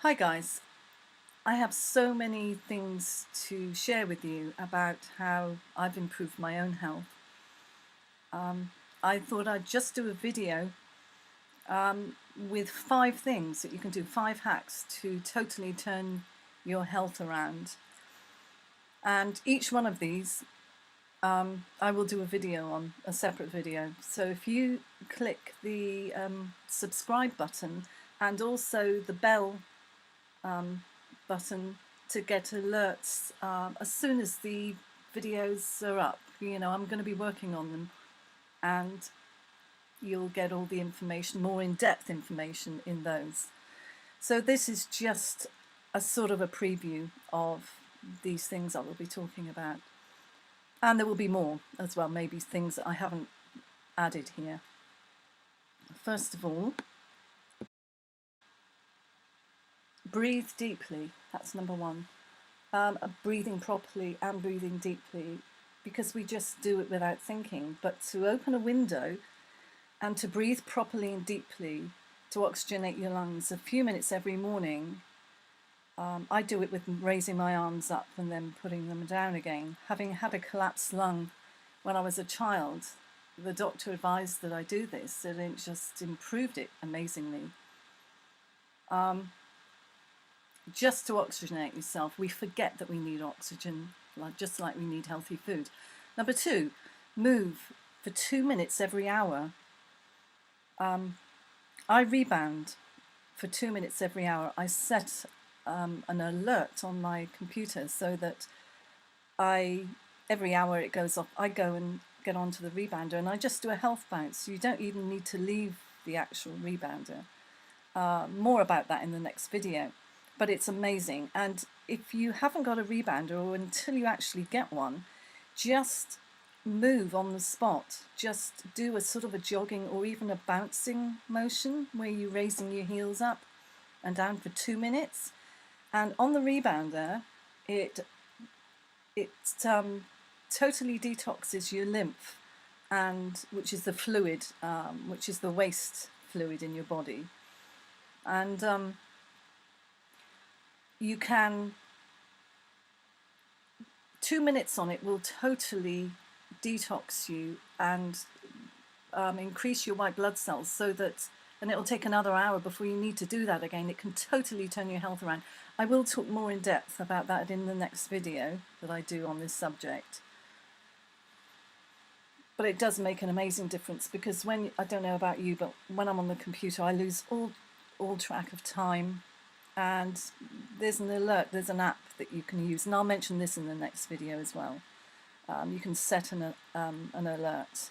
Hi guys, I have so many things to share with you about how I've improved my own health. I thought I'd just do a video with 5 things that you can do, 5 hacks to totally turn your health around. And each one of these I will do a video on, a separate video. So if you click the subscribe button and also the bell button to get alerts as soon as the videos are up. I'm going to be working on them, and you'll get all the information, more in-depth information in those. So this is just a sort of a preview of these things I will be talking about. And there will be more as well, maybe things that I haven't added here. First of all, breathe deeply. That's number one. Breathing properly and breathing deeply, because we just do it without thinking. But to open a window and to breathe properly and deeply, to oxygenate your lungs a few minutes every morning. I do it with raising my arms up and then putting them down again. Having had a collapsed lung when I was a child, the doctor advised that I do this, and it just improved it amazingly. Just to oxygenate yourself. We forget that we need oxygen, just like we need healthy food. Number 2, move for 2 minutes every hour. I rebound for 2 minutes every hour. I set an alert on my computer so that every hour it goes off, I go and get onto the rebounder and I just do a health bounce. You don't even need to leave the actual rebounder. More about that in the next video. But it's amazing. And if you haven't got a rebounder, or until you actually get one, just move on the spot. Just do a sort of a jogging or even a bouncing motion where you're raising your heels up and down for 2 minutes. And on the rebounder, it totally detoxes your lymph, and which is the fluid, which is the waste fluid in your body. And you can, 2 minutes on it will totally detox you and increase your white blood cells, so that, and it'll take another hour before you need to do that again. It can totally turn your health around. I will talk more in depth about that in the next video that I do on this subject. But it does make an amazing difference, because when, I don't know about you, but when I'm on the computer I lose all track of time. And there's an alert, there's an app that you can use, and I'll mention this in the next video as well. You can set an alert,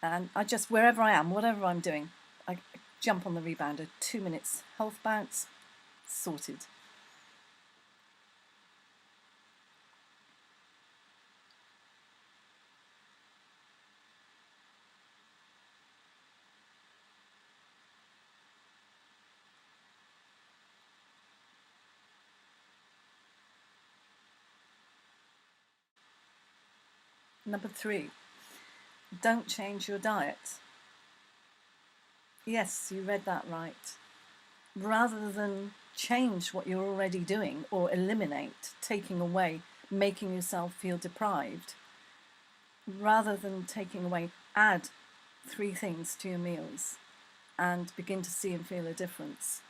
and I just, wherever I am, whatever I'm doing, I jump on the rebounder, 2 minutes, health bounce, sorted. Number 3, don't change your diet. Yes, you read that right. Rather than change what you're already doing, or eliminate, taking away, making yourself feel deprived, rather than taking away, add 3 things to your meals and begin to see and feel a difference.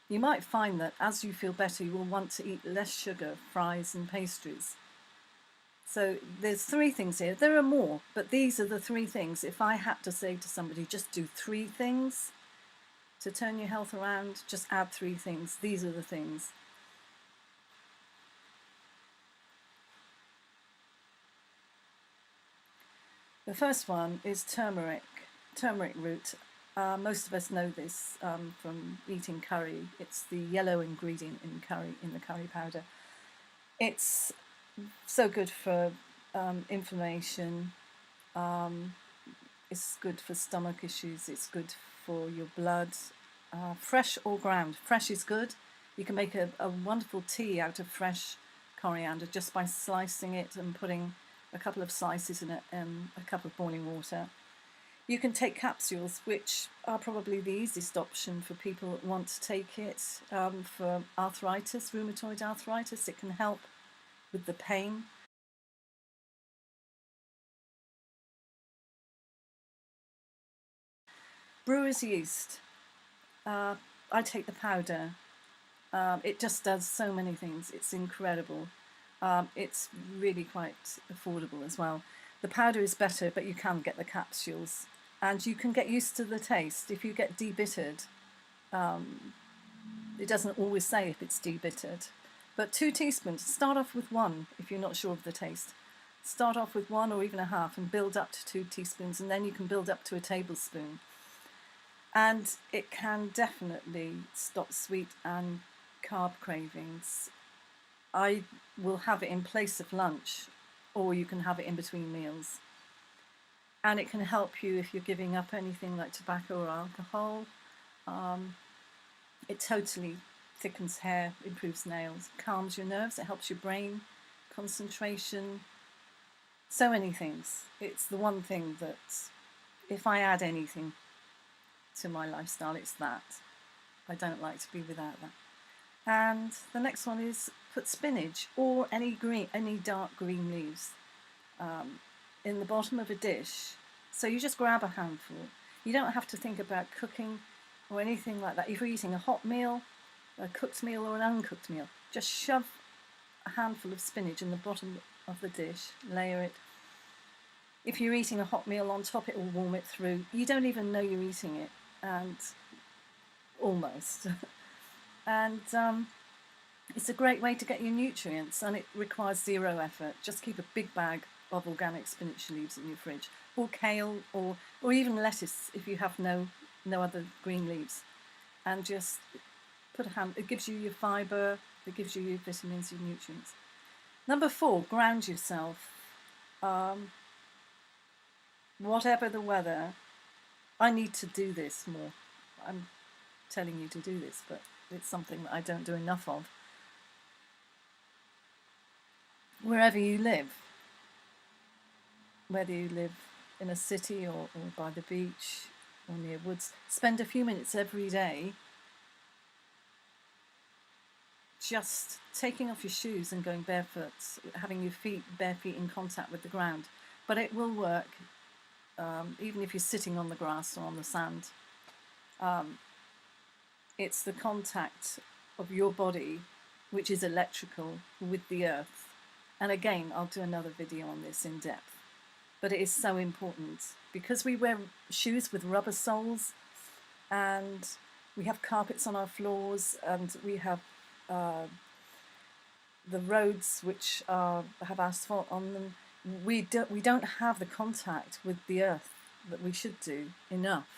You might find that as you feel better, you will want to eat less sugar, fries and pastries. So there's 3 things here. There are more, but these are the 3 things. If I had to say to somebody, just do 3 things to turn your health around, just add 3 things. These are the things. The first one is turmeric root. Most of us know this from eating curry. It's the yellow ingredient in curry, in the curry powder. It's so good for inflammation. It's good for stomach issues. It's good for your blood. Fresh or ground. Fresh is good. You can make a wonderful tea out of fresh coriander just by slicing it and putting a couple of slices in a cup of boiling water. You can take capsules, which are probably the easiest option for people that want to take it. For arthritis, rheumatoid arthritis, it can help with the pain. Brewer's yeast, I take the powder. It just does so many things. It's incredible. It's really quite affordable as well. The powder is better, but you can get the capsules. And you can get used to the taste. If you get debittered, it doesn't always say if it's debittered. But 2 teaspoons, start off with 1 if you're not sure of the taste. Start off with 1 or even a half and build up to 2 teaspoons, and then you can build up to a tablespoon. And it can definitely stop sweet and carb cravings. I will have it in place of lunch, or you can have it in between meals. And it can help you if you're giving up anything like tobacco or alcohol. It totally thickens hair, improves nails, calms your nerves, it helps your brain, concentration, so many things. It's the one thing that, if I add anything to my lifestyle, it's that. I don't like to be without that. And the next one is put spinach or any dark green leaves in the bottom of a dish. So you just grab a handful. You don't have to think about cooking or anything like that. If you're eating a hot meal, a cooked meal or an uncooked meal, just shove a handful of spinach in the bottom of the dish, layer it. If you're eating a hot meal on top, it will warm it through. You don't even know you're eating it, and almost. And it's a great way to get your nutrients, and it requires 0 effort. Just keep a big bag of organic spinach leaves in your fridge, or kale, or even lettuce if you have no other green leaves, and just put a hand. It gives you your fibre, it gives you your vitamins, your nutrients. Number 4, ground yourself. Whatever the weather, I need to do this more. I'm telling you to do this, but it's something that I don't do enough of. Wherever you live, whether you live in a city or by the beach or near woods, spend a few minutes every day just taking off your shoes and going barefoot, having your bare feet in contact with the ground. But it will work even if you're sitting on the grass or on the sand. It's the contact of your body, which is electrical, with the earth. And again, I'll do another video on this in depth. But it is so important because we wear shoes with rubber soles, and we have carpets on our floors, and we have the roads which have asphalt on them. We don't have the contact with the earth that we should do enough.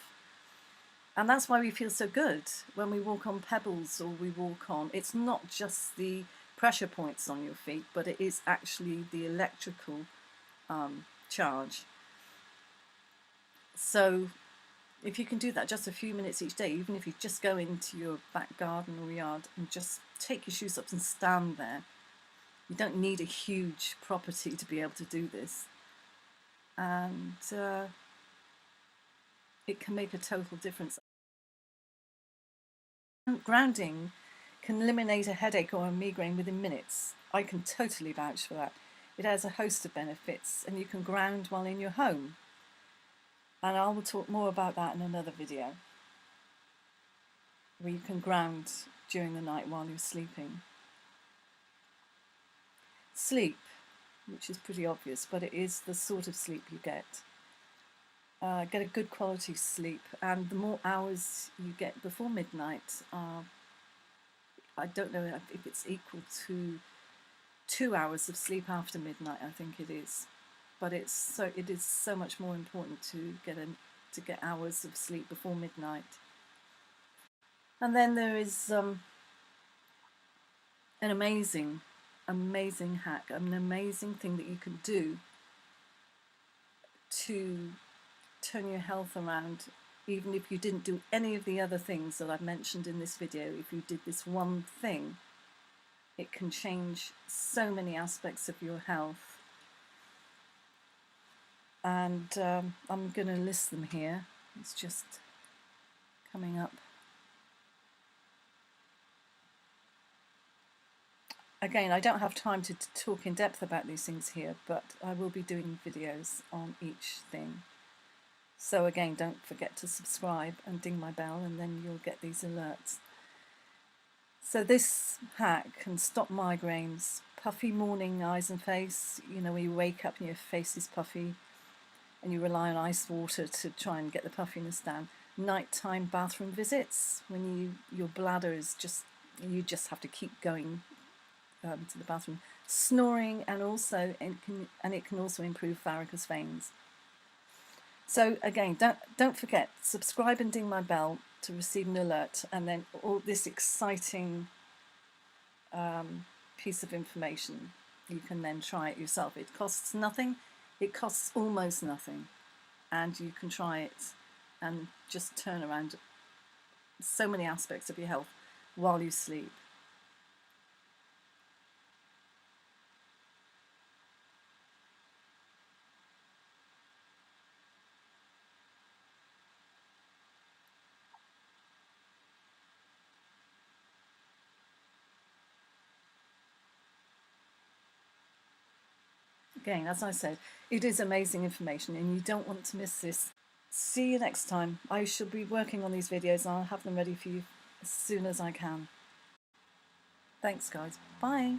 And that's why we feel so good when we walk on pebbles or we walk on. It's not just the pressure points on your feet, but it is actually the electrical charge. So if you can do that just a few minutes each day, even if you just go into your back garden or yard and just take your shoes up and stand there. You don't need a huge property to be able to do this. And it can make a total difference. Grounding can eliminate a headache or a migraine within minutes. I can totally vouch for that. It has a host of benefits, and you can ground while in your home. And I will talk more about that in another video, where you can ground during the night while you're sleeping. Sleep, which is pretty obvious, but it is the sort of sleep you get. Get a good quality sleep, and the more hours you get before midnight, I don't know if it's equal to 2 hours of sleep after midnight. I think it is, but it is so much more important to get hours of sleep before midnight. And then there is an amazing hack, an amazing thing that you can do to turn your health around, even if you didn't do any of the other things that I've mentioned in this video. If you did this one thing, it can change so many aspects of your health. and I'm going to list them here. It's just coming up. Again, I don't have time to talk in depth about these things here, but I will be doing videos on each thing. So again, don't forget to subscribe and ding my bell, and then you'll get these alerts. So this hack can stop migraines, puffy morning eyes and face, you know, when you wake up and your face is puffy and you rely on ice water to try and get the puffiness down. Nighttime bathroom visits, when your bladder is just, you just have to keep going to the bathroom. Snoring, and it can also improve varicose veins. So again, don't forget, subscribe and ding my bell to receive an alert, and then all this exciting piece of information, you can then try it yourself. It costs nothing. It costs almost nothing, and you can try it and just turn around so many aspects of your health while you sleep. Again, as I said, it is amazing information and you don't want to miss this. See you next time. I shall be working on these videos and I'll have them ready for you as soon as I can. Thanks, guys. Bye.